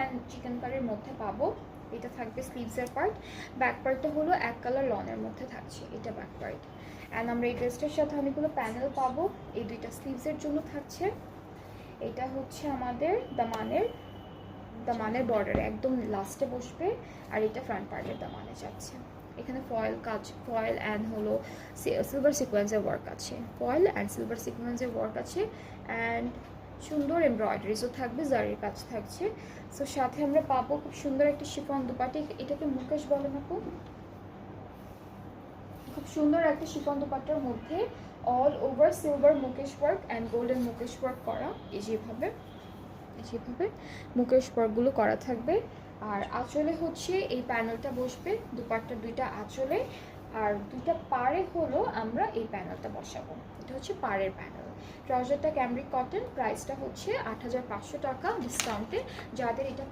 And chicken কারির মধ্যে পাবো। এটা থাকবে স্লিভসের পার্ট, ব্যাক পার্টটা হলো এক কালার লনের মধ্যে থাকছে, এটা ব্যাক পার্ট। অ্যান্ড আমরা এই ড্রেসটার সাথে অনেকগুলো প্যানেল পাবো, এই দুইটা স্লিভসের জন্য থাকছে। এটা হচ্ছে আমাদের দামানের বর্ডারে একদম লাস্টে বসবে, আর এটা ফ্রন্ট পার্টের দামানে যাচ্ছে। এখানে ফয়েল অ্যান্ড হলো সিলভার সিকোয়েন্সের ওয়ার্ক আছে, ফয়েল অ্যান্ড সিলভার সিকোয়েন্সের ওয়ার্ক আছে, অ্যান্ড সুন্দর এমব্রয়ডারিজও থাকবে, জারির কাজ থাকছে। সো সাথে আমরা পাবো খুব সুন্দর একটা শিফন দুপাটি, এটাকে মুকেশ বলে না, খুব সুন্দর একটা শিফন দুপাট্টার মধ্যে all over silver Mukesh work and golden Mukesh work করা, যেভাবে মুকেশ ওয়ার্কগুলো করা থাকবে। আর আঁচলে হচ্ছে এই প্যানেলটা বসবে, দুপাট্টার দুইটা আঁচলে, আর দুইটা পাড়ে হলো আমরা এই প্যানেলটা বসাবো। এটা হচ্ছে পাড়ের প্যানেল। ট্রাউজারটা ক্যামরিক কটন, প্রাইসটা হচ্ছে ৮৫০০ টাকা ডিসকাউন্টে। যাদের এটা